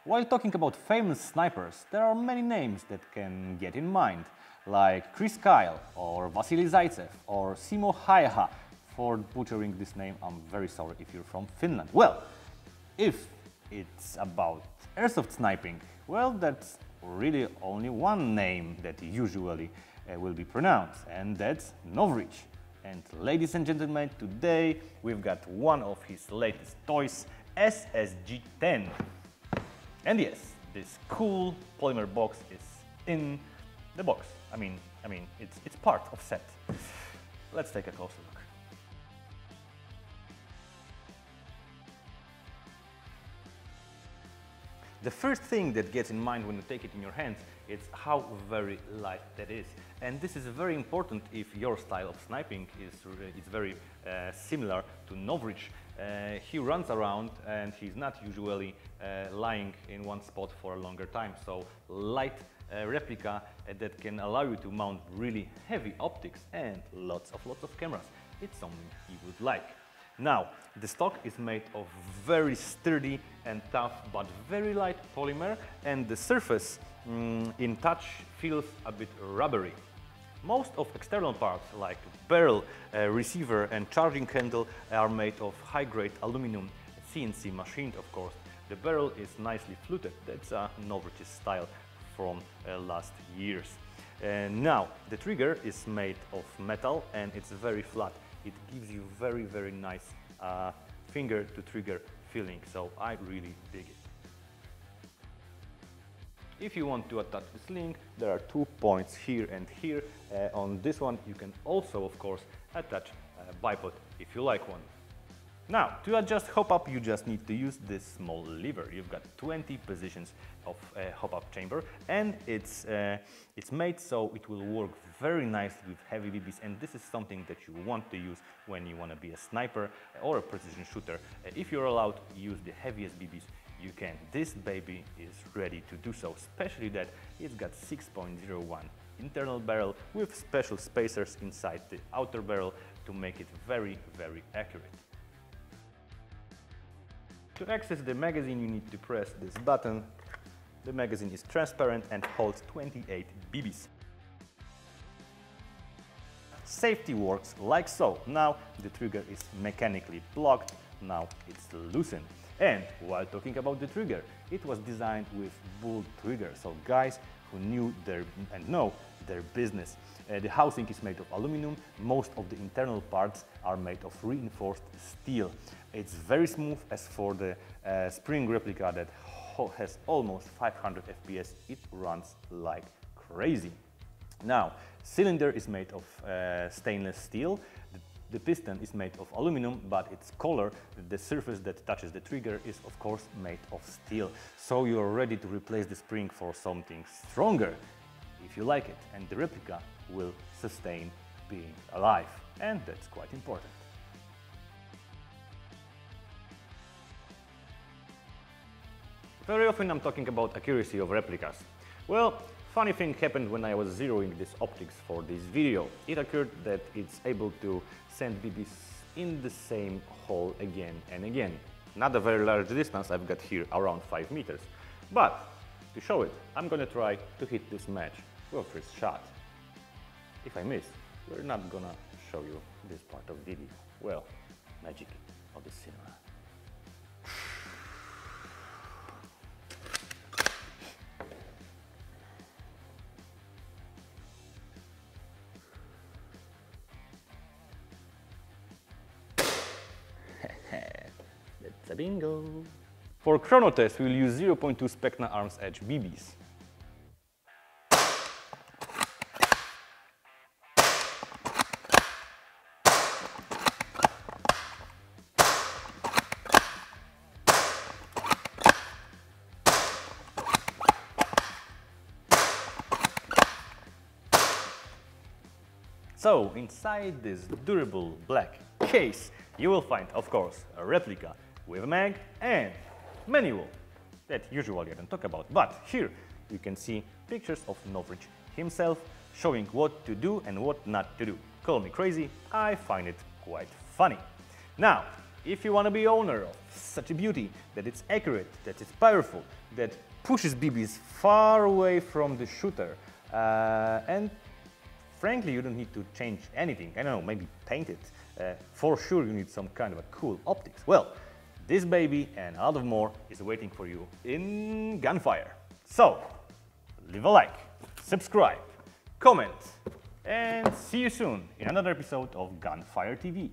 While talking about famous snipers, there are many names that can get in mind, like Chris Kyle, or Vasily Zaitsev, or Simo Haeha. For butchering this name, I'm very sorry if you're from Finland. Well, if it's about airsoft sniping, well, that's really only one name that usually will be pronounced, and that's Novritsch. And ladies and gentlemen, today we've got one of his latest toys, SSG10. And yes, this cool polymer box is in the box. I mean, it's part of set. Let's take a closer look. The first thing that gets in mind when you take it in your hands is how very light that is. And this is very important if your style of sniping is very similar to Novritsch. He runs around and he's not usually lying in one spot for a longer time. So light replica that can allow you to mount really heavy optics and lots of cameras. It's something you would like. Now, the stock is made of very sturdy and tough but very light polymer, and the surface in touch feels a bit rubbery. Most of external parts like barrel, receiver and charging handle are made of high-grade aluminum, CNC machined of course. The barrel is nicely fluted, that's a Novritsch style from last years. Now, the trigger is made of metal and it's very flat. It gives you very nice finger to trigger feeling, so I really dig it. If you want to attach the sling, there are 2 points here and here. On this one you can also of course attach a bipod if you like one. Now, to adjust hop-up you just need to use this small lever. You've got 20 positions of hop-up chamber, and it's made so it will work very nicely with heavy BBs, and this is something that you want to use when you want to be a sniper or a precision shooter. If you're allowed to use the heaviest BBs, you can. This baby is ready to do so, especially that it's got 6.01 internal barrel with special spacers inside the outer barrel to make it very accurate. To access the magazine you need to press this button. The magazine is transparent and holds 28 BBs. Safety works like so. Now the trigger is mechanically blocked, now it's loosened. And while talking about the trigger, it was designed with bull trigger, so guys who knew know their business. The housing is made of aluminum, most of the internal parts are made of reinforced steel. It's very smooth. As for the spring replica that has almost 500 FPS, it runs like crazy. Now, cylinder is made of stainless steel. The piston is made of aluminum, but its color, the surface that touches the trigger, is of course made of steel. So you're ready to replace the spring for something stronger, if you like it, and the replica will sustain being alive, and that's quite important. Very often I'm talking about accuracy of replicas. Well, funny thing happened when I was zeroing this optics for this video. It occurred that it's able to send BBs in the same hole again and again. Not a very large distance, I've got here around 5 meters. But to show it, I'm gonna try to hit this match with first shot. If I miss, we're not gonna show you this part of the video. Well, magic of the cinema. That's a bingo! For Chrono test, we'll use 0.2 Specna Arms Edge BBs. So, inside this durable black case, you will find, of course, a replica with a mag and manual that usually I don't talk about. But here you can see pictures of Novritsch himself showing what to do and what not to do. Call me crazy, I find it quite funny. Now, if you want to be owner of such a beauty, that it's accurate, that it's powerful, that pushes BBs far away from the shooter, and frankly, you don't need to change anything. I don't know, maybe paint it. For sure, you need some kind of a cool optics. Well, this baby and a lot of more is waiting for you in Gunfire. So, leave a like, subscribe, comment, and see you soon in another episode of Gunfire TV.